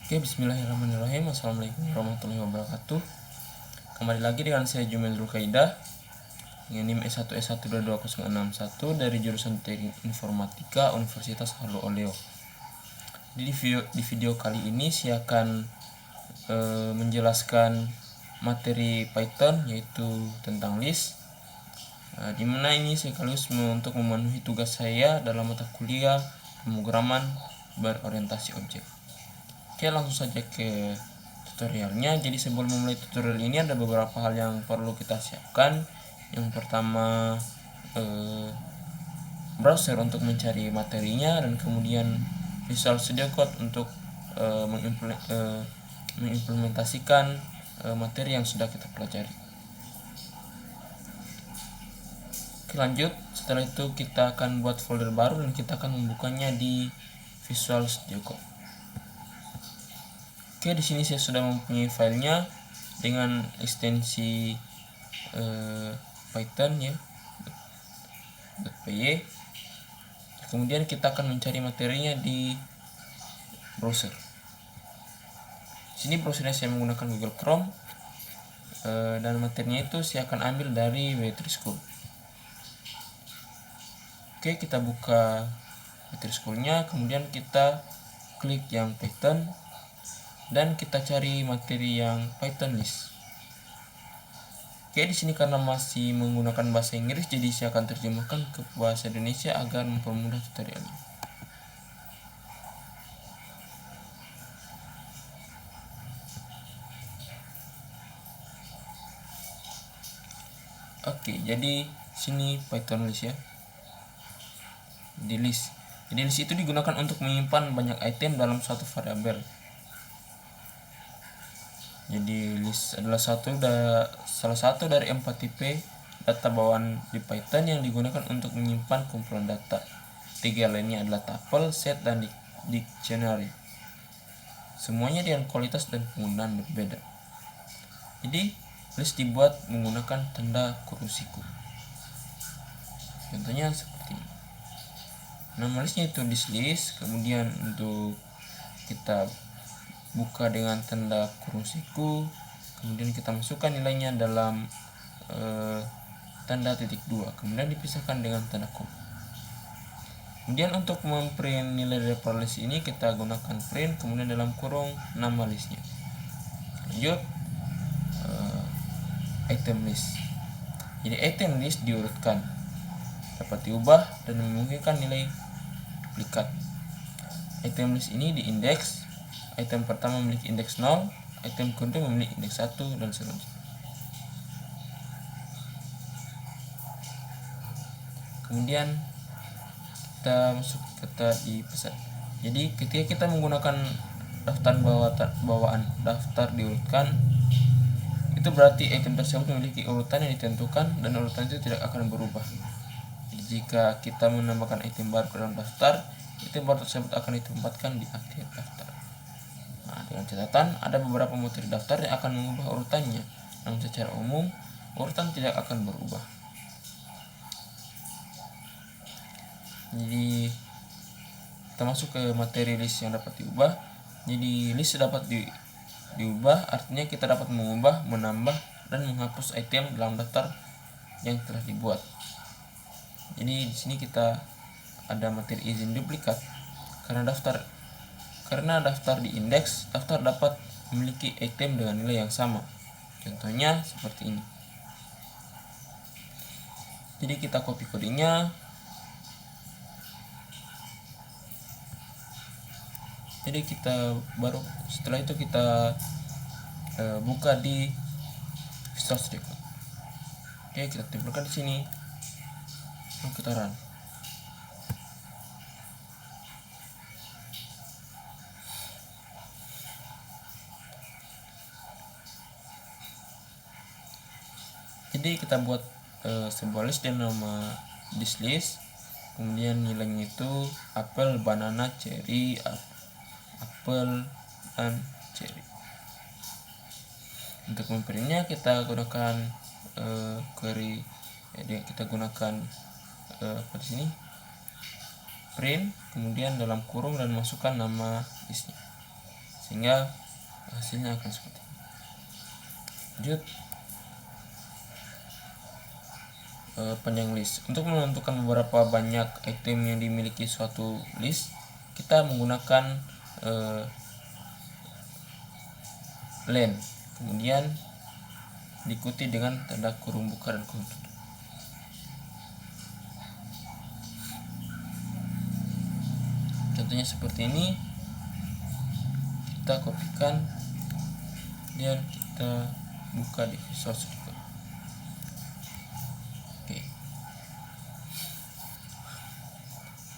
Oke, bismillahirrahmanirrahim. Assalamualaikum warahmatullahi wabarakatuh. Kembali lagi dengan saya Jumail Rukaida dengan NIM S1S1222061 dari jurusan Teknik Informatika Universitas Halu Oleo. Di video kali ini saya akan menjelaskan materi Python, yaitu tentang list, dimana ini sekaligus untuk memenuhi tugas saya dalam mata kuliah pemrograman berorientasi objek. Oke, langsung saja ke tutorialnya. Jadi sebelum memulai tutorial ini ada beberapa hal yang perlu kita siapkan. Yang pertama, browser untuk mencari materinya, dan kemudian Visual Studio Code untuk mengimplementasikan materi yang sudah kita pelajari. Oke, lanjut. Setelah itu kita akan buat folder baru dan kita akan membukanya di Visual Studio Code. Oke, di sini saya sudah mempunyai filenya dengan ekstensi Python ya, .py. Kemudian kita akan mencari materinya di browser. Di sini browsernya saya menggunakan Google Chrome, dan materinya itu saya akan ambil dari W3 School. Oke, kita buka W3 School-nya, kemudian kita klik yang Python dan kita cari materi yang Python list. Oke, di sini karena masih menggunakan bahasa Inggris, jadi saya akan terjemahkan ke bahasa Indonesia agar mempermudah tutorialnya. Oke, jadi sini Python list ya. Di list. Jadi list itu digunakan untuk menyimpan banyak item dalam suatu variabel. Jadi list adalah salah satu dari 4 tipe data bawaan di Python yang digunakan untuk menyimpan kumpulan data. 3 lainnya adalah tuple, set, dan dictionary. Semuanya dengan kualitas dan penggunaan berbeda. Jadi list dibuat menggunakan tanda kurung siku. Contohnya seperti ini. Nama listnya itu list, kemudian untuk kita buka dengan tanda kurung siku, kemudian kita masukkan nilainya dalam tanda titik 2, kemudian dipisahkan dengan tanda koma. Kemudian untuk memprint nilai dari list ini kita gunakan print, kemudian dalam kurung nama listnya. Lanjut, item list. Jadi item list diurutkan, dapat diubah dan memungkinkan nilai duplikat. Item list ini diindeks. Item pertama memiliki indeks 0, item kedua memiliki indeks 1, dan selanjutnya. Kemudian kita masuk ke tadi pesan. Jadi ketika kita menggunakan daftar bawaan daftar diurutkan, itu berarti item tersebut memiliki urutan yang ditentukan dan urutan itu tidak akan berubah. Jadi jika kita menambahkan item baru ke dalam daftar, item baru tersebut akan ditempatkan di akhir daftar. Dengan catatan, ada beberapa materi daftar yang akan mengubah urutannya, namun secara umum urutan tidak akan berubah. Jadi kita masuk ke materi list yang dapat diubah. Jadi list dapat diubah, artinya kita dapat mengubah, menambah, dan menghapus item dalam daftar yang telah dibuat. Jadi di sini kita ada materi izin duplikat. Karena daftar diindeks, daftar dapat memiliki item dengan nilai yang sama. Contohnya seperti ini. Jadi kita copy kodenya. Jadi setelah itu kita buka di Visual Studio Code. Oke, kita tempelkan di sini. Kita run. Jadi kita buat sebuah list dengan nama list, kemudian nilainya itu apel, banana, cherry, apel, dan cherry. Untuk memprintnya kita gunakan query, jadi kita gunakan di sini print, kemudian dalam kurung dan masukkan nama listnya. sehingga hasilnya akan seperti ini. Lanjut, panjang list. Untuk menentukan beberapa banyak item yang dimiliki suatu list, kita menggunakan len, kemudian diikuti dengan tanda kurung buka dan kurung tutup. Contohnya seperti ini, kita kopikan dan kita buka di Visual Studio. Oke.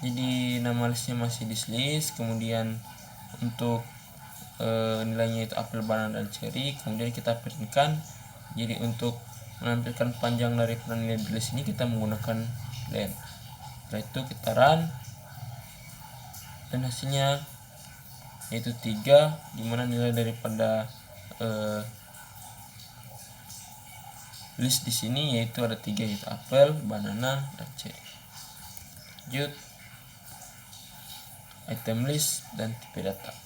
Jadi nama listnya masih dislist, kemudian untuk nilainya itu apel, banana, dan cherry, kemudian kita printkan. Jadi untuk menampilkan panjang dari nilai di list ini kita menggunakan len. Setelah itu kita run dan hasilnya yaitu 3, dimana nilai daripada list di sini yaitu ada 3, yaitu apel, banana, dan cherry. Lanjut, item list dan tipe data.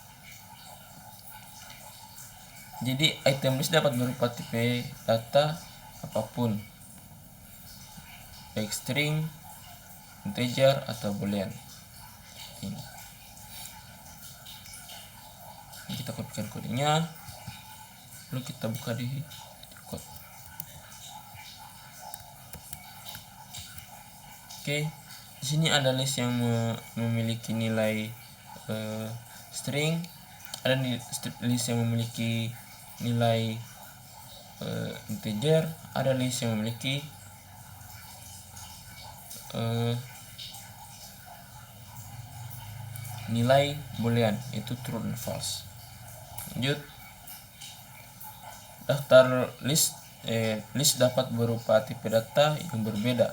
Jadi item list dapat berupa tipe data apapun, baik string, integer, atau boolean. Ini kita kopikan kodenya, lalu kita buka di code. Oke, di sini ada list yang memiliki nilai string, ada list yang memiliki nilai integer, ada list yang memiliki nilai boolean, yaitu true dan false. Lanjut, daftar list dapat berupa tipe data yang berbeda.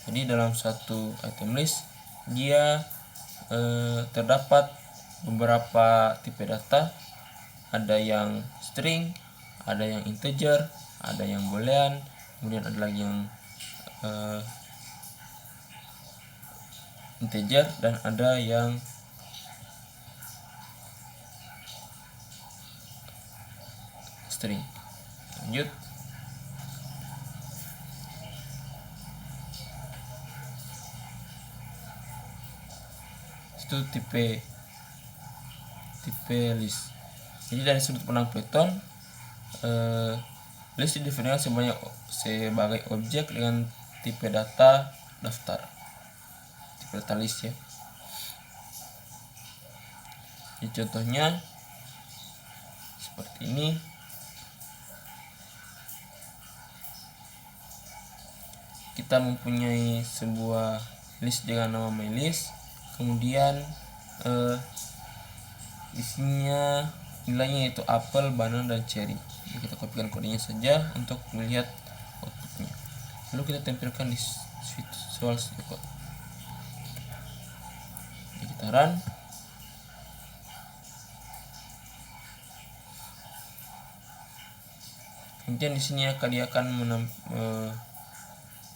Jadi dalam satu item list dia terdapat beberapa tipe data, ada yang string, ada yang integer, ada yang boolean, kemudian ada lagi yang integer, dan ada yang string. Lanjut, itu tipe list. Jadi dari sudut pandang Python, list didefinisikan sebagai objek dengan tipe data daftar, tipe data list ya. Jadi contohnya seperti ini. Kita mempunyai sebuah list dengan nama mylist, kemudian isinya nilainya yaitu apel, banana, dan cherry. Jadi kita kopikan kodenya saja untuk melihat outputnya, lalu kita tempelkan di Visual Studio Code. Jadi kita run. Kemudian di sini dia akan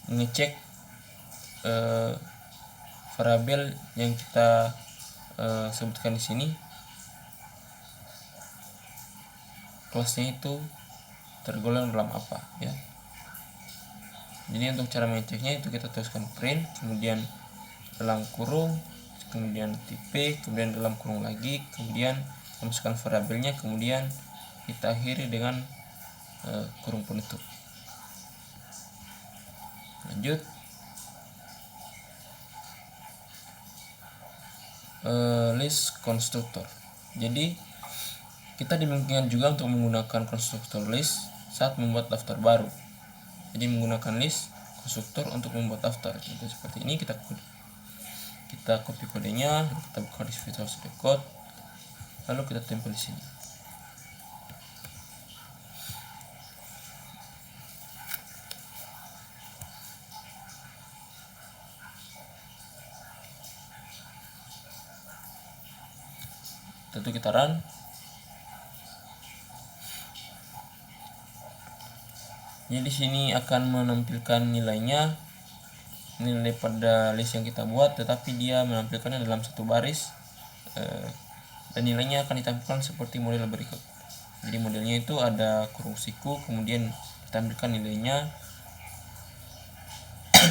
mengecek variabel yang kita sebutkan di sini, kelasnya itu tergolong dalam apa ya. Jadi untuk cara mengeceknya itu kita tuliskan print, kemudian dalam kurung, kemudian tipe, kemudian dalam kurung lagi, kemudian masukkan variabelnya, kemudian kita akhiri dengan kurung penutup. Lanjut, list konstruktor. Jadi kita dimungkinkan juga untuk menggunakan konstruktor list saat membuat daftar baru. Jadi menggunakan list konstruktor untuk membuat daftar. Jadi seperti ini, kita copy kodenya, kita buka di Visual Studio Code, lalu kita tempel di sini. Tentu kita run. Jadi di sini akan menampilkan nilainya, nilai pada list yang kita buat, tetapi dia menampilkannya dalam satu baris dan nilainya akan ditampilkan seperti model berikut. Jadi modelnya itu ada kurung siku, kemudian ditampilkan nilainya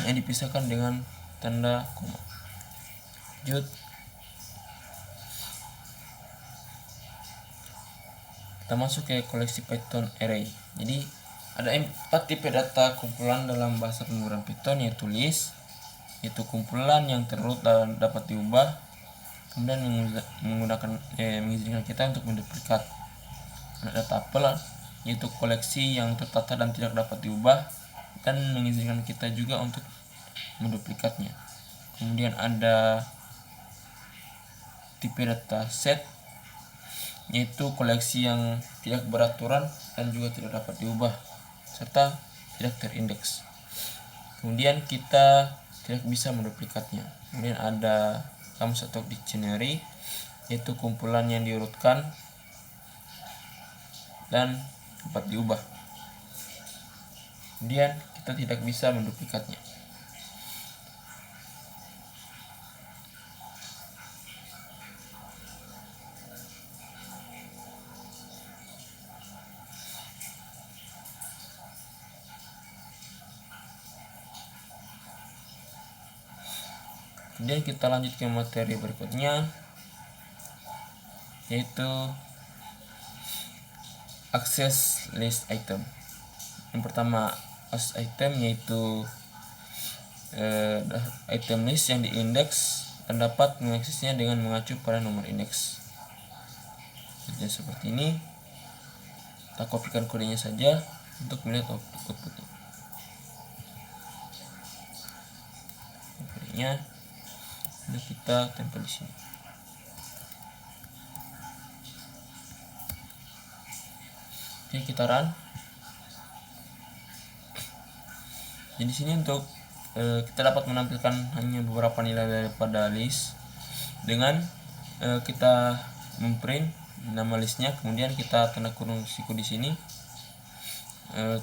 yang dipisahkan dengan tanda koma. Lanjut, kita masuk ke koleksi Python array. Jadi ada 4 tipe data kumpulan dalam bahasa pemrograman Python, yaitu list, yaitu kumpulan yang terurut dan dapat diubah, kemudian menggunakan mengizinkan kita untuk menduplikat. Ada tuple, yaitu koleksi yang tertata dan tidak dapat diubah, dan mengizinkan kita juga untuk menduplikatnya. Kemudian ada tipe data set, yaitu koleksi yang tidak beraturan dan juga tidak dapat diubah serta tidak terindeks. Kemudian kita tidak bisa menduplikatnya. Kemudian ada kamus atau dictionary, yaitu kumpulan yang diurutkan dan dapat diubah. Kemudian kita tidak bisa menduplikatnya. Kemudian kita lanjut ke materi berikutnya, yaitu akses list item. Yang pertama, akses item yaitu item list yang diindeks dan dapat mengaksesnya dengan mengacu pada nomor indeks. Jadi seperti ini. Kita kopikan kodenya saja untuk melihat outputnya. Kodenya sudah kita tempel di sini. Oke, kita run. Jadi sini untuk kita dapat menampilkan hanya beberapa nilai daripada list dengan kita memprint nama listnya, kemudian kita tanda kurung siku di sini.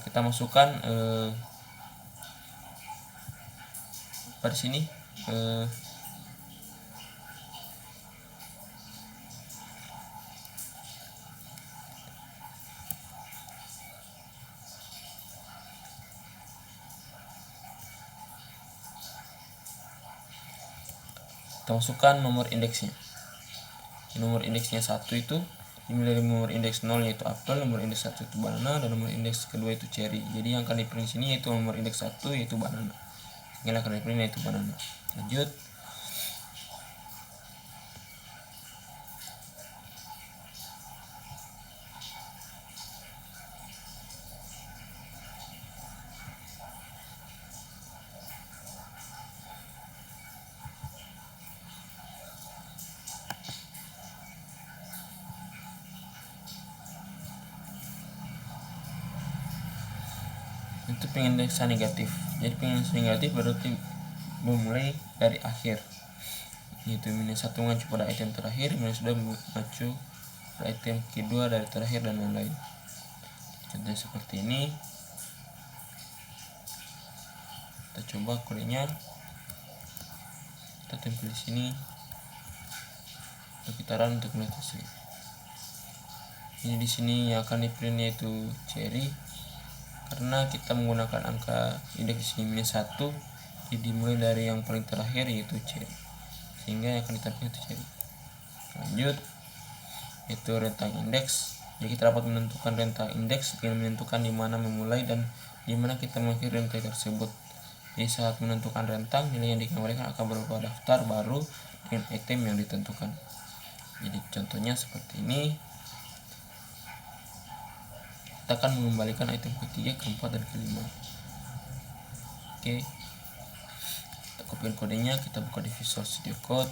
Kita masukkan pada sini kita masukkan nomor indeksnya. Nomor indeksnya 1 itu dimulai dari nomor indeks 0 yaitu apel, nomor indeks 1 itu banana, dan nomor indeks kedua itu cherry. Jadi yang akan di print sini yaitu nomor indeks 1 yaitu banana. Yang akan di print yaitu banana. Lanjut. Itu pengindeksan negatif. Jadi pengindeksan negatif berarti memulai dari akhir, yaitu minus 1 mengacu pada item terakhir, minus 2 mengacu pada item kedua dari terakhir, dan lain-lain. Contohnya seperti ini. Kita coba kodenya, kita tempel di sini, lalu kita run untuk melihat hasil. Ini di sini yang akan di print yaitu cherry, karena kita menggunakan angka indeks di sini minus 1, jadi dimulai dari yang paling terakhir yaitu cherry, sehingga yang akan ditampilkan itu cherry. Lanjut, itu rentang indeks. Jadi kita dapat menentukan rentang indeks dengan menentukan di mana memulai dan di mana kita mengakhiri rentang tersebut. Jadi saat menentukan rentang, nilai yang dikembalikan akan berupa daftar baru dengan item yang ditentukan. Jadi contohnya seperti ini. Kita akan mengembalikan item ketiga, keempat, dan kelima. Oke, kita kopikan kodenya, kita buka di Visual Studio Code,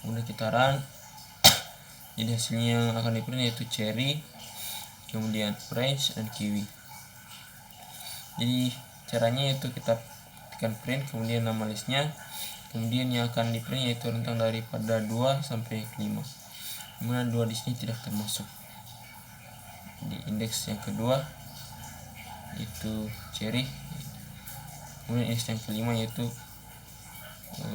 kemudian kita run. Jadi hasilnya yang akan di print yaitu cherry, kemudian orange, dan kiwi. Jadi caranya yaitu kita tekan print, kemudian nama listnya, kemudian yang akan di print yaitu rentang daripada 2 sampai 5. Kemudian 2 di sini tidak termasuk. Di indeks yang kedua itu cherry, kemudian indeks yang kelima yaitu 1,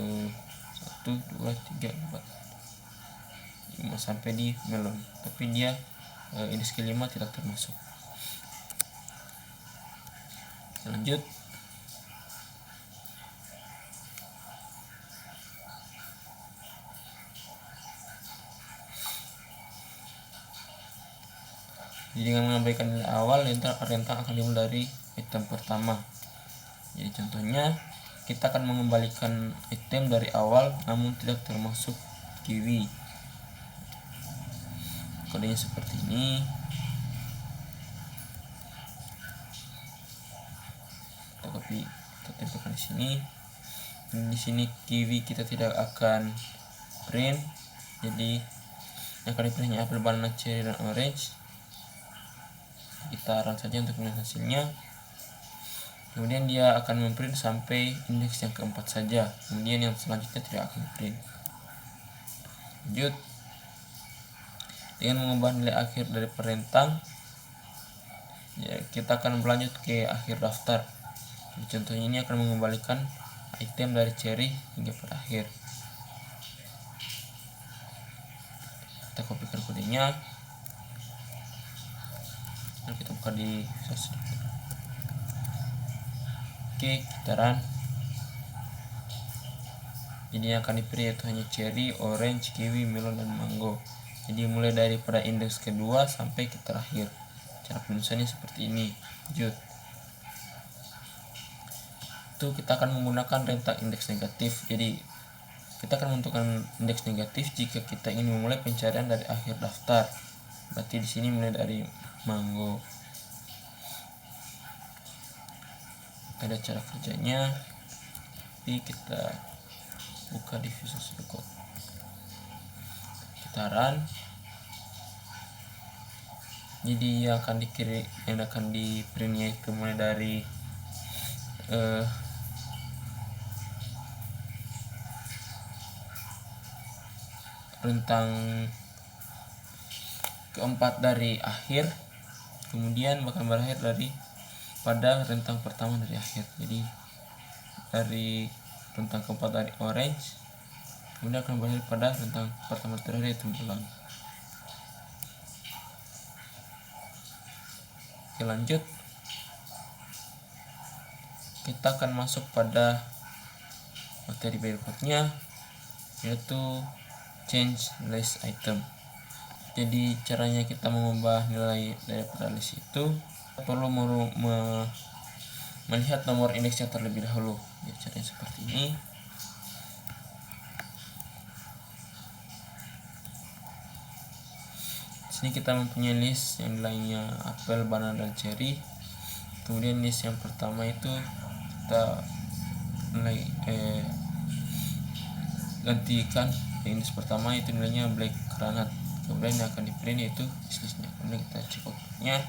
2, 3, 4, 5, cuma sampai di melon, tapi dia indeks kelima tidak termasuk. Lanjut. Jadi dengan mengabaikan nilai awal, rentang akan dimulai dari item pertama. Jadi contohnya kita akan mengembalikan item dari awal namun tidak termasuk kiwi. Kodenya seperti ini. Kita copy, kita tempelkan di sini. Dan di sini kiwi kita tidak akan print. Jadi yang akan di-print hanya apel, banana, cherry, dan orange. Kita run saja untuk melihat hasilnya. Kemudian dia akan memprint sampai indeks yang keempat saja. Kemudian yang selanjutnya tidak akan print. Lanjut. Dengan mengubah nilai akhir dari perentang, ya, kita akan berlanjut ke akhir daftar. Jadi contohnya ini akan mengembalikan item dari cherry hingga pada akhir. Kita kopikan kodenya. Dan kita buka di Visual Studio. Oke, kita run. Jadi yang akan di-print itu hanya cherry, orange, kiwi, melon, dan mango. Jadi mulai daripada indeks kedua sampai ke terakhir. Cara penulisannya seperti ini. Lanjut. Itu kita akan menggunakan rentang indeks negatif. Jadi kita akan menentukan indeks negatif jika kita ingin memulai pencarian dari akhir daftar. Berarti di sini mulai dari mango. Ada cara kerjanya, tapi kita buka di Visual Studio Code. Kita run. Jadi yang akan di printnya itu mulai dari rentang keempat dari akhir, kemudian bakal berakhir pada rentang pertama dari akhir. Jadi dari rentang keempat dari orange, kemudian akan berakhir pada rentang pertama terakhir yaitu melon. Oke, lanjut. Kita akan masuk pada materi berikutnya, yaitu change list item. Jadi caranya kita mengubah nilai daripada list itu, kita perlu melihat nomor indeksnya terlebih dahulu. Ya, caranya seperti ini. Di sini kita mempunyai list yang nilainya apel, banana, dan cherry. Kemudian list yang pertama itu kita gantikan indeks pertama itu nilainya black granat. Kemudian yang akan di-print yaitu listnya. Kemudian kita cek outputnya.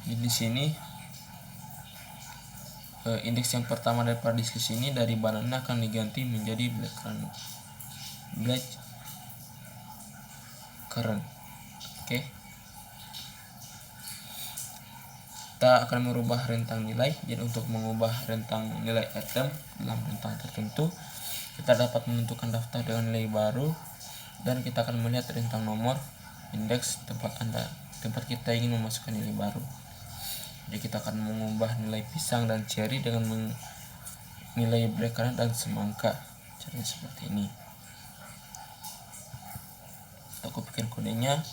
Di sini indeks yang pertama daripada list ini dari banana akan diganti menjadi black currant. Oke. Kita akan merubah rentang nilai. Jadi untuk mengubah rentang nilai item dalam rentang tertentu, kita dapat menentukan daftar dengan nilai baru, dan kita akan melihat rentang nomor indeks tempat kita ingin memasukkan nilai baru. Jadi kita akan mengubah nilai pisang dan cherry dengan nilai blackcurrant dan semangka. Caranya seperti ini. Kita kopikan kodenya.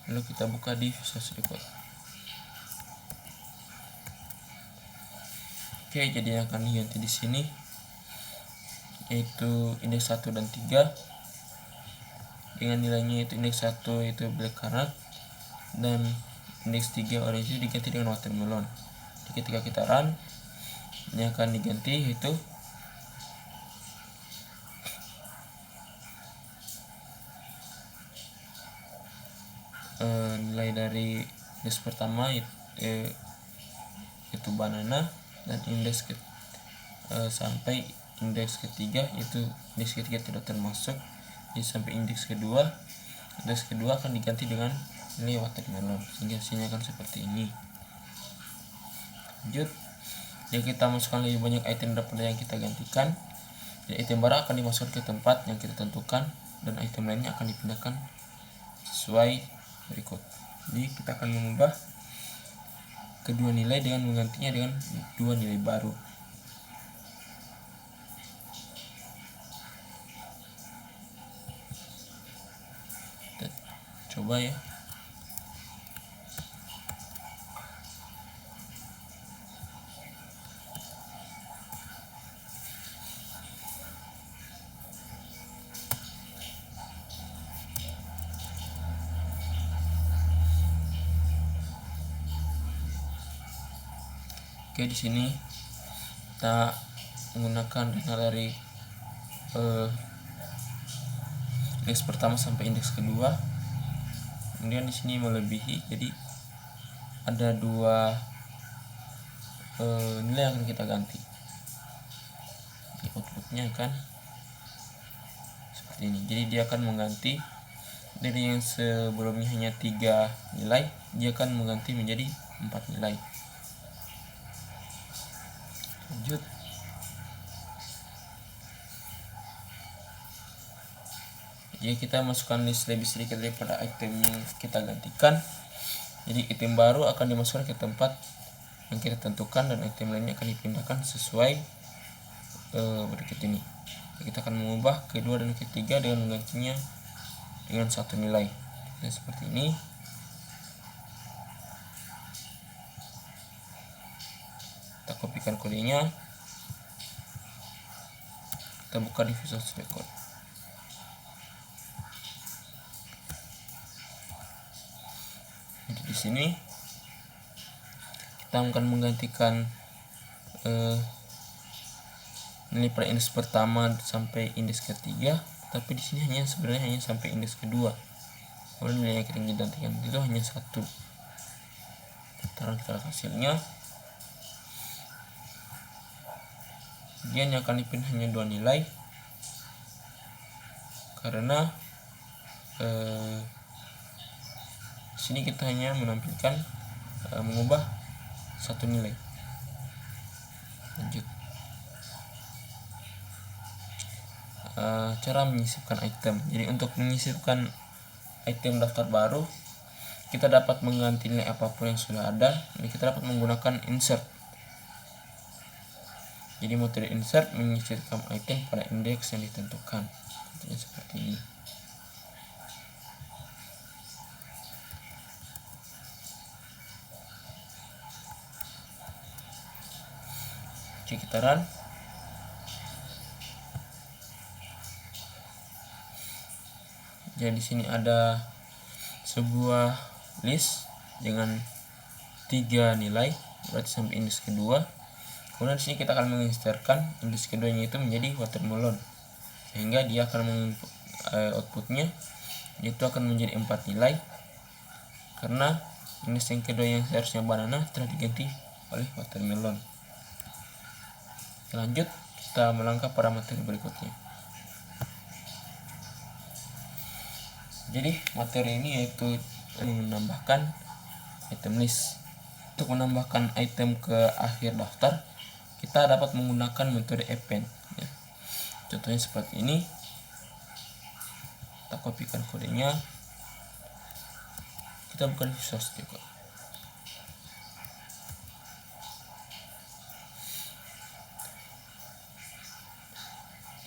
Lalu kita buka di Visual Studio Code. Oke, jadi yang akan diganti di sini yaitu indeks 1 dan 3 dengan nilainya yaitu indeks 1 itu blackcurrant dan indeks 3 orange itu diganti dengan watermelon. Jadi ketika kita run, ini akan diganti yaitu nilai dari indeks pertama itu banana, dan indeks sampai indeks ketiga itu indeks ketiga tidak termasuk. Jadi sampai indeks kedua akan diganti dengan nilai watermelon, sehingga hasilnya akan seperti ini. Lanjut, jika kita masukkan lebih banyak item daripada yang kita gantikan, jadi item baru akan dimasukkan ke tempat yang kita tentukan dan item lainnya akan dipindahkan sesuai berikut. Jadi kita akan mengubah kedua nilai dengan menggantinya dengan dua nilai baru. Kita coba ya. Oke, di sini kita menggunakan data dari indeks pertama sampai indeks kedua. Kemudian di sini melebihi, jadi ada dua nilai yang akan kita ganti. Di outputnya akan seperti ini. Jadi dia akan mengganti dari yang sebelumnya hanya 3 nilai, dia akan mengganti menjadi 4 nilai. Lanjut, jika kita masukkan list lebih sedikit daripada item yang kita gantikan, jadi item baru akan dimasukkan ke tempat yang kita tentukan dan item lainnya akan dipindahkan sesuai berikut ini. Kita akan mengubah kedua dan ketiga dengan menggantinya dengan satu nilai. Dan seperti ini. Kita kopikan kodenya, kita buka di Visual Studio Code. Jadi di sini kita akan menggantikan nilai pada indeks pertama sampai indeks ketiga, tapi di sini sebenarnya hanya sampai indeks kedua. Kemudian nilai yang kita gantikan itu hanya 1. Kita lihat hasilnya. Dia akan dipindah hanya 2 nilai karena sini kita hanya menampilkan mengubah 1 nilai. Lanjut, cara menyisipkan item. Jadi untuk menyisipkan item daftar baru, kita dapat mengganti nilai apapun yang sudah ada. Jadi kita dapat menggunakan insert. Jadi metode insert menyisipkan item pada indeks yang ditentukan. Contohnya seperti ini. Oke, kita run. Jadi di sini ada sebuah list dengan 3 nilai, berarti sampai indeks kedua. Kemudian di sini kita akan menginsertkan indeks keduanya itu menjadi watermelon, sehingga dia akan outputnya itu akan menjadi 4 nilai karena indeks yang kedua yang seharusnya banana telah diganti oleh watermelon. Lanjut, kita melangkah pada materi berikutnya. Jadi materi ini yaitu menambahkan item list. Untuk menambahkan item ke akhir daftar, kita dapat menggunakan metode append ya. Contohnya seperti ini. Kita kopikan kodenya, kita buka Visual Studio Code.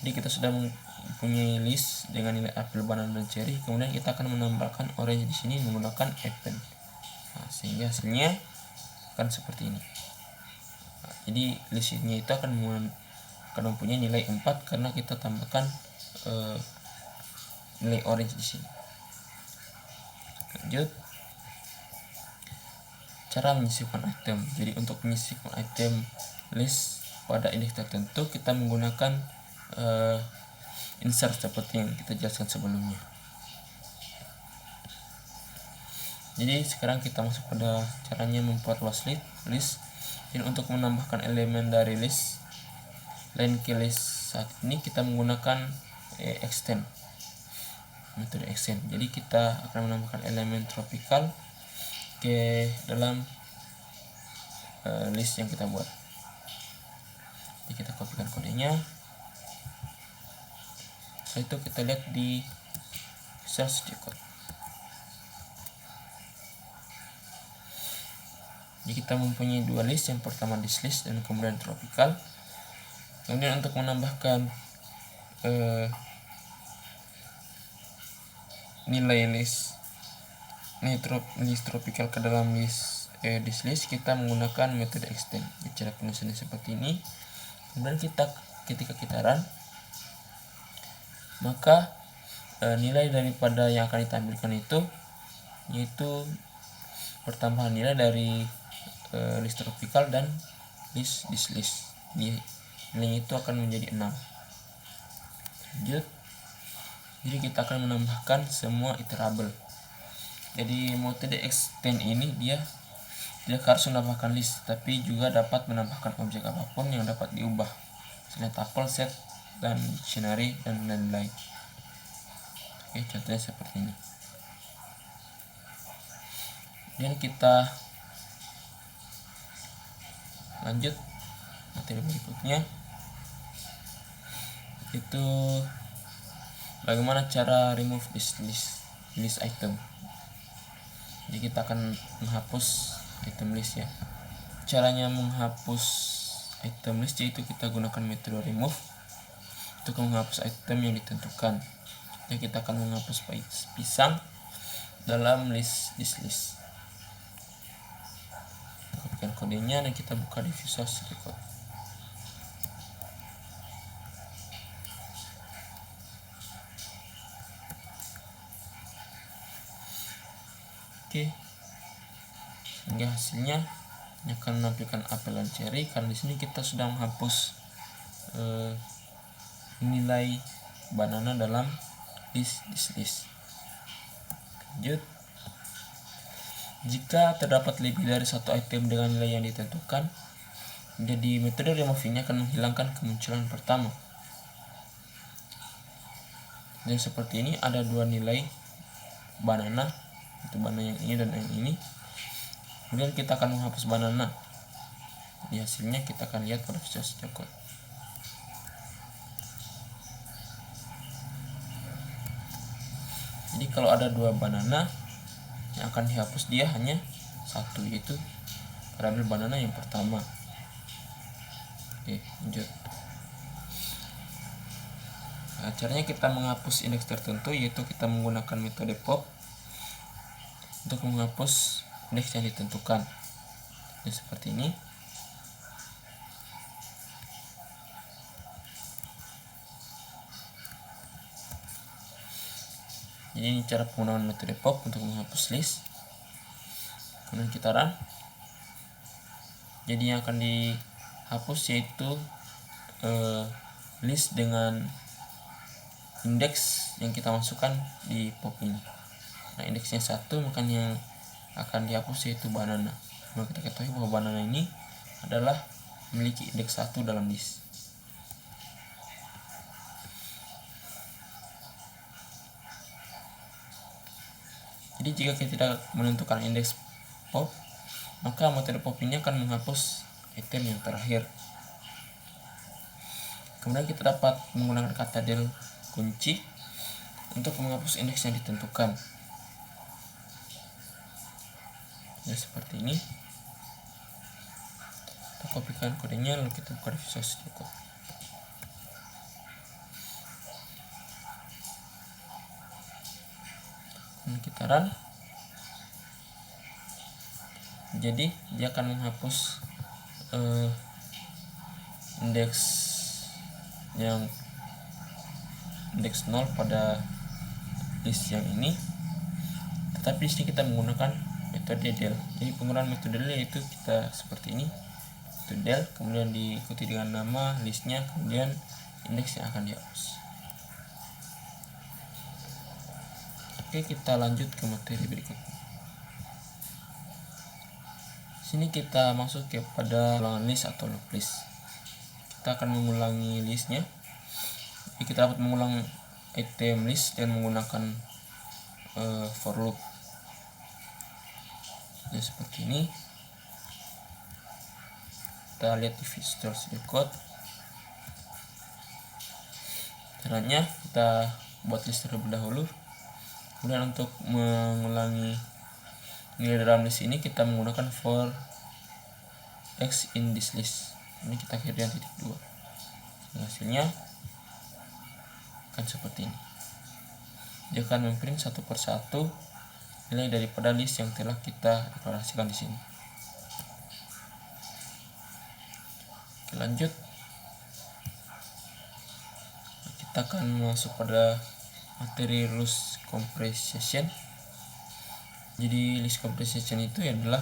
Jadi kita sudah mempunyai list dengan nilai apel, banana, dan cherry. Kemudian kita akan menambahkan orange di sini menggunakan append. Nah, sehingga hasilnya akan seperti ini. Nah, jadi listnya itu akan mempunyai nilai 4 karena kita tambahkan nilai orange di sini. Lanjut, cara menyisipkan item. Jadi untuk menyisipkan item list pada indeks tertentu, kita menggunakan insert seperti yang kita jelaskan sebelumnya. Jadi sekarang kita masuk pada caranya memperluas list. Jadi untuk menambahkan elemen dari list lain ke list saat ini, kita menggunakan extend. metode extend. Jadi kita akan menambahkan elemen tropical ke dalam list yang kita buat. Jadi kita kopikan kodenya. Setelah itu kita lihat di Visual Studio Code. Jadi kita mempunyai dua list, yang pertama list dan kemudian tropical. Kemudian untuk menambahkan nilai list tropical ke dalam list kita menggunakan metode extend. Cara penulisannya seperti ini. Kemudian ketika kita run, maka nilai daripada yang akan ditampilkan itu yaitu pertambahan nilai dari list tropical dan list. Nilainya itu akan menjadi 6. Lanjut. Jadi kita akan menambahkan semua iterable. Jadi metode extend ini dia tidak harus menambahkan list, tapi juga dapat menambahkan objek apapun yang dapat diubah, misalnya tuple, set, dan dictionary, dan lain-lain. Oke, contohnya seperti ini. Dan kita lanjut materi berikutnya, itu bagaimana cara remove this list item. Jadi kita akan menghapus item list ya. Caranya menghapus item list yaitu kita gunakan metode remove untuk menghapus item yang ditentukan. Jadi kita akan menghapus pisang dalam list. Kopikan kodenya dan kita buka di Visual Studio Code. Oke, sehingga hasilnya akan menampilkan apel dan cherry, karena di sini kita sudah menghapus nilai banana dalam list. Lanjut. Jika terdapat lebih dari satu item dengan nilai yang ditentukan, jadi metode remove ini akan menghilangkan kemunculan pertama. Dan seperti ini ada dua nilai banana, itu banana yang ini dan yang ini. Kemudian kita akan menghapus banana. Di hasilnya kita akan lihat pada Visual Studio Code. Jadi kalau ada dua banana, yang akan dihapus dia hanya satu, yaitu variabel banana yang pertama. Oke, lanjut. Nah, caranya kita menghapus indeks tertentu yaitu kita menggunakan metode pop untuk menghapus indeks yang ditentukan. Jadi seperti ini. Jadi ini cara penggunaan metode pop untuk menghapus list. Kemudian kita run. Jadi yang akan dihapus yaitu list dengan indeks yang kita masukkan di pop ini. Nah, indeksnya 1, maka yang akan dihapus yaitu banana. Nah, kita ketahui bahwa banana ini adalah memiliki indeks 1 dalam list. Jadi jika kita tidak menentukan indeks pop, maka metode pop ini akan menghapus item yang terakhir. Kemudian kita dapat menggunakan kata del kunci untuk menghapus indeks yang ditentukan. Ya, seperti ini. Kita kopikan kodenya lalu kita buka di Visual Studio Code. Dan kita run. Jadi dia akan menghapus indeks yang indeks 0 pada list yang ini. Tetapi di sini kita menggunakan metode del. Jadi penggunaan metode del yaitu kita seperti ini. Metode del kemudian diikuti dengan nama listnya, kemudian indeks yang akan dihapus. Oke, kita lanjut ke materi berikutnya. Sini kita masuk kepada ulangan list atau loop list. Kita akan mengulangi listnya. Jadi kita dapat mengulang item list dengan menggunakan for loop. Jadi seperti ini. Kita lihat di Visual Studio Code. Caranya kita buat list terlebih dahulu. Kemudian untuk mengulangi nilai dalam list ini kita menggunakan for x in this list. Ini kita kirim titik 2. Hasilnya akan seperti ini. Dia akan memprint satu persatu nilai daripada list yang telah kita deklarasikan di sini. Oke, lanjut. Kita akan masuk pada materi list compression. Jadi list compression itu adalah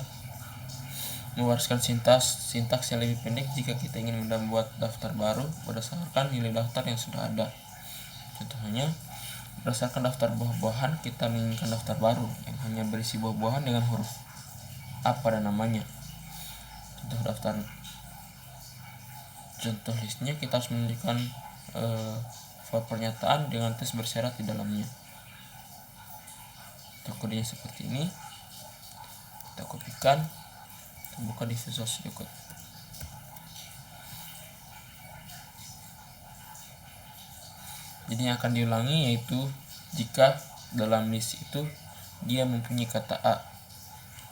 mewariskan sintaks yang lebih pendek jika kita ingin membuat daftar baru berdasarkan nilai daftar yang sudah ada. Contohnya, berdasarkan daftar buah-buahan, kita menginginkan daftar baru yang hanya berisi buah-buahan dengan huruf A pada namanya. Contoh listnya, kita harus menunjukkan file pernyataan dengan tes bersyarat di dalamnya. Kodenya seperti ini. Kita kopikan, kita buka di Visual Studio Code. Jadi yang akan diulangi yaitu jika dalam list itu dia mempunyai kata A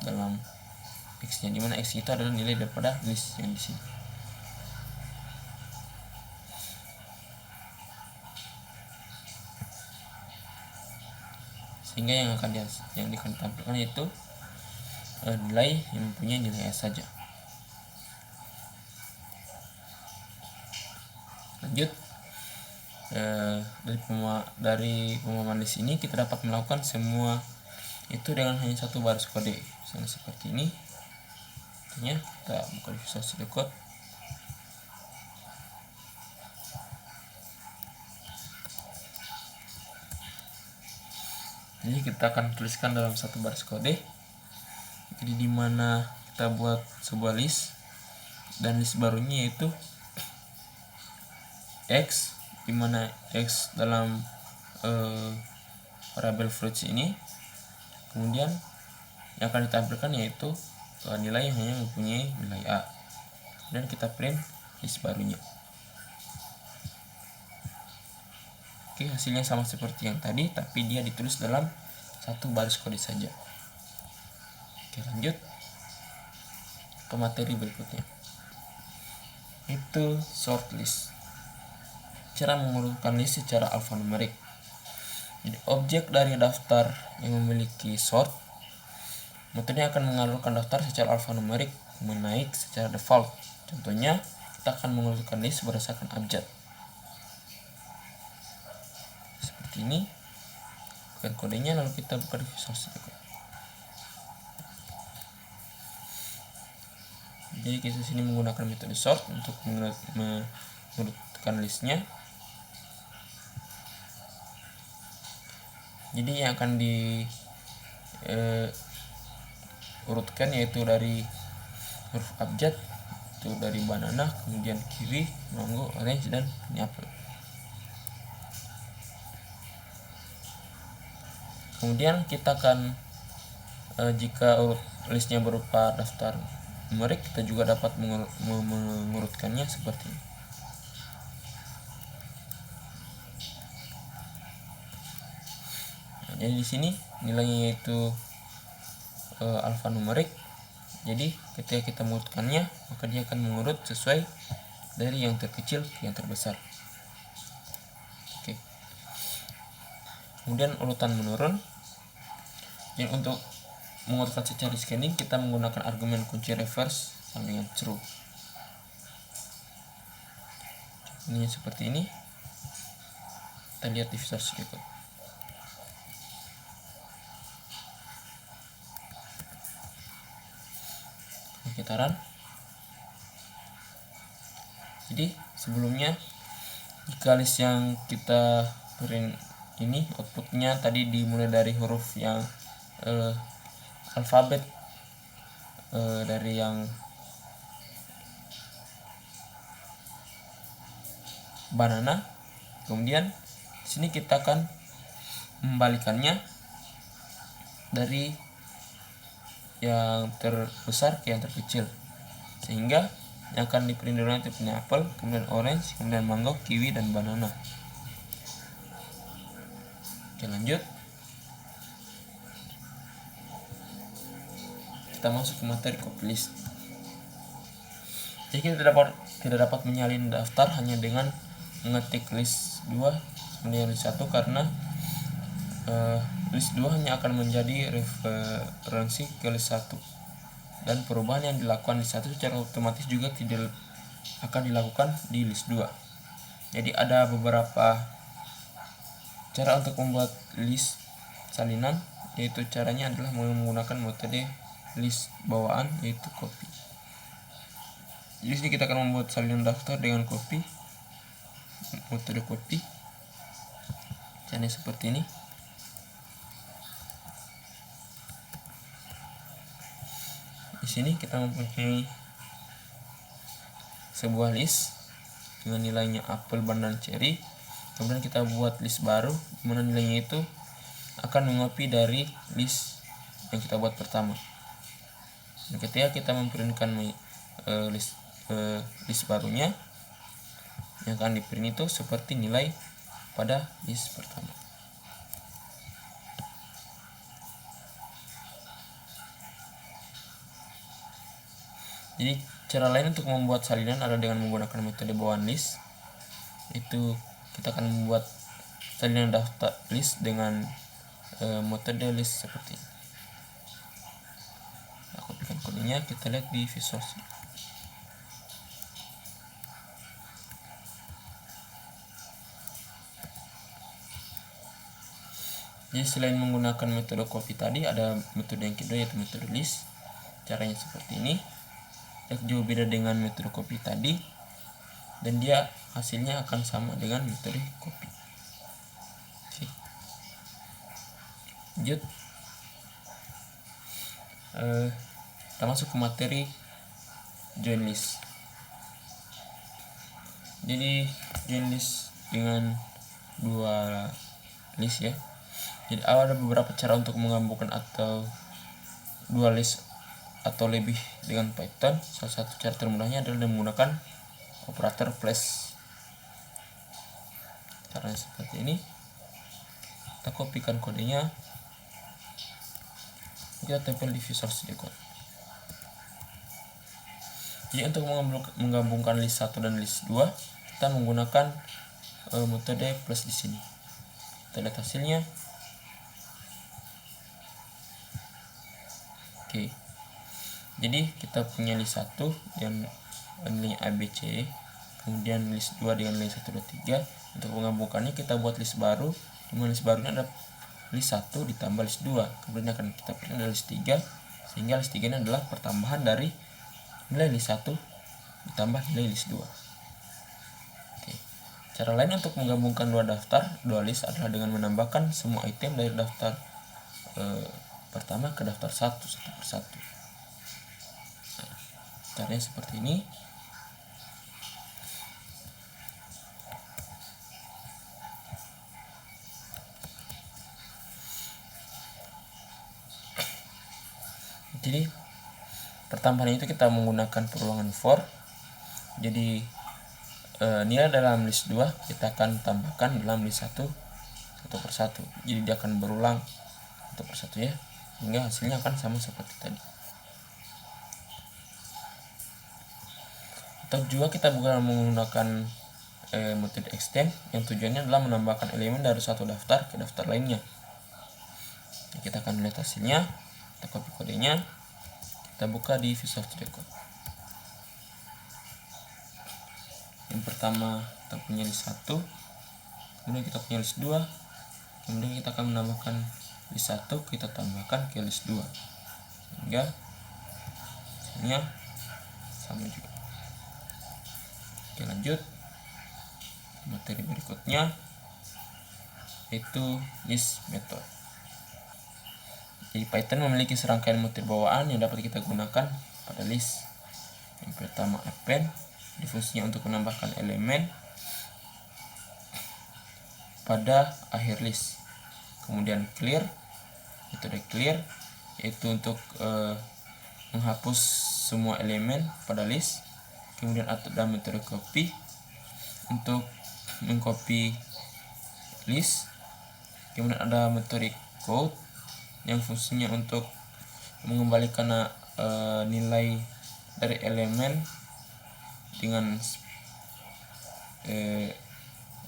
dalam X-nya, dimana X itu adalah nilai daripada list yang di sini. Sehingga yang akan ditampilkan yaitu nilai yang mempunyai nilai S saja. Lanjut, dari pemahaman list ini kita dapat melakukan semua itu dengan hanya satu baris kode. Misalnya seperti ini. Artinya kita buka di Visual Studio Code. Jadi kita akan tuliskan dalam satu baris kode. Jadi dimana kita buat sebuah list dan list barunya yaitu X, dimana X dalam variable fruits ini. Kemudian yang akan ditampilkan yaitu nilai yang hanya mempunyai nilai A. Dan kita print list barunya. Oke, hasilnya sama seperti yang tadi, tapi dia ditulis dalam satu baris kode saja. Oke, lanjut ke materi berikutnya. Itu sort list. Cara mengurutkan list secara alfanumerik. Jadi objek dari daftar yang memiliki sort, metodenya akan mengalurkan daftar secara alfanumerik menaik secara default. Contohnya, kita akan mengurutkan list berdasarkan abjad. Seperti ini. Bukan kodenya, lalu kita buka di Visual Studio Code. Jadi kita sini menggunakan metode sort untuk mengurutkan listnya. Jadi yang akan diurutkan yaitu dari huruf abjad, itu dari banana, kemudian kiwi, mango, orange, dan apple. Kemudian kita akan jika listnya berupa daftar numerik, kita juga dapat mengurutkannya seperti ini. Nah, jadi di sini nilainya yaitu alfanumerik. Jadi ketika kita mengurutkannya, maka dia akan mengurut sesuai dari yang terkecil ke yang terbesar. Oke. Kemudian urutan menurun. Jadi untuk mengurutkan secara descending, kita menggunakan argumen kunci reverse sama dengan true. Ini seperti ini. Kita lihat di Visual Studio Code. Kita run. Jadi sebelumnya jika list yang kita print ini outputnya tadi dimulai dari huruf yang alfabet dari yang banana, kemudian Di sini kita akan membalikannya dari yang terbesar ke yang terkecil, sehingga yang akan diprint dulu nanti punya apel, kemudian orange, kemudian mango, kiwi, dan banana. Oke, lanjut. Kita masuk ke materi copy list. Jadi kita tidak dapat menyalin daftar hanya dengan mengetik list 2 kemudian list 1, karena list 2 hanya akan menjadi referensi ke list 1, dan perubahan yang dilakukan list 1 secara otomatis juga tidak akan dilakukan di list 2. Jadi ada beberapa cara untuk membuat list salinan, yaitu caranya adalah menggunakan metode list bawaan, yaitu copy. Jadi sini kita akan membuat salinan daftar dengan copy, metode copy. Caranya seperti ini. Di sini kita mempunyai sebuah list dengan nilainya apel, banana, dan cherry. Kemudian kita buat list baru, dimana nilainya itu akan mengopi dari list yang kita buat pertama. Dan ketika kita memprintkan list barunya, yang akan diprint itu seperti nilai pada list pertama. Jadi cara lain untuk membuat salinan adalah dengan menggunakan metode bawaan list. Itu kita akan membuat salinan daftar list dengan metode list seperti ini. Aku kopikan kodenya, kita lihat di Visual Studio. Jadi selain menggunakan metode copy tadi, ada metode yang kedua, yaitu metode list. Caranya seperti ini. Jauh beda dengan metode copy tadi, dan dia hasilnya akan sama dengan metode copy. Oke. Lanjut. Kita masuk ke materi join list. Jadi join list dengan dua list ya. Jadi ada beberapa cara untuk menggabungkan atau dua list atau lebih dengan Python. Salah satu cara termudahnya adalah menggunakan operator plus. Caranya seperti ini. Kita kopikan kodenya, kita tempel di Visual Studio Code. Jadi untuk menggabungkan list 1 dan list 2, kita menggunakan metode plus di sini. Kita lihat hasilnya. Oke. Jadi kita punya list 1 yang nilainya ABC, kemudian list 2 dengan nilai 1, 2, 3. Untuk menggabungkannya kita buat list baru, dimana list barunya ada list 1 ditambah list 2, kemudian akan kita print ada list 3, sehingga list 3 ini adalah pertambahan dari nilai list 1 ditambah nilai list 2. Oke. Cara lain untuk menggabungkan dua list adalah dengan menambahkan semua item dari daftar pertama ke daftar satu persatu. Nah, caranya seperti ini. Jadi pertambahan itu kita menggunakan perulangan for. Jadi nilai dalam list 2 kita akan tambahkan dalam list 1 satu persatu. Jadi dia akan berulang satu persatu ya, hingga hasilnya akan sama seperti tadi. Atau juga kita bukan menggunakan metode extend, yang tujuannya adalah menambahkan elemen dari satu daftar ke daftar lainnya. Nah, kita akan lihat hasilnya. Kita copy kodenya, kita buka di Visual Studio Code. Yang pertama kita punya list 1, kemudian kita punya list 2, kemudian kita akan menambahkan list 1, kita tambahkan ke list 2, sehingga hasilnya sama juga. Oke, lanjut. Materi berikutnya yaitu list method. Jadi Python memiliki serangkaian metode bawaan yang dapat kita gunakan pada list. Yang pertama append, fungsinya untuk menambahkan elemen. pada akhir list. Kemudian clear, metode clear yaitu untuk menghapus semua elemen pada list. Kemudian ada metode copy untuk mengcopy list. Kemudian ada metode code yang fungsinya untuk mengembalikan nilai dari elemen dengan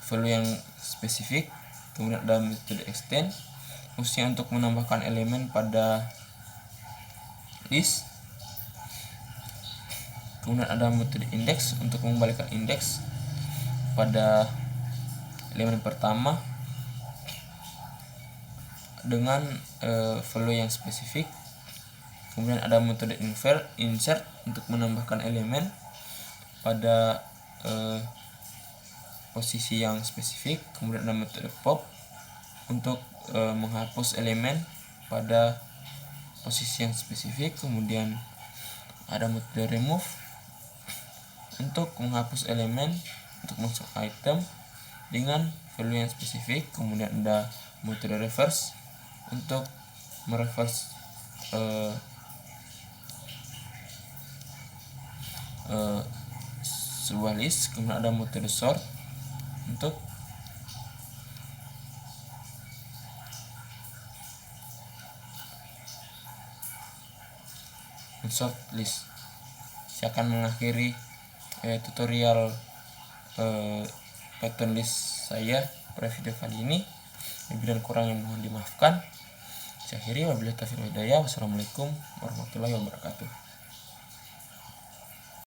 value yang spesifik. Kemudian ada metode extend fungsinya untuk menambahkan elemen pada list. Kemudian ada metode index untuk mengembalikan indeks pada elemen pertama dengan value yang spesifik. Kemudian ada metode insert untuk menambahkan elemen pada posisi yang spesifik. Kemudian ada metode pop untuk menghapus elemen pada posisi yang spesifik. Kemudian ada metode remove untuk menghapus elemen untuk masuk item dengan value yang spesifik. Kemudian ada metode reverse untuk mereverse sebuah list. Kemudian ada metode sort untuk sort list. Saya akan mengakhiri tutorial Python list saya pada video kali ini. Lebih dan kurang yang mohon dimaafkan. Saya akhiri, wabillahi taufiq wal hidayah. Wassalamualaikum warahmatullahi wabarakatuh.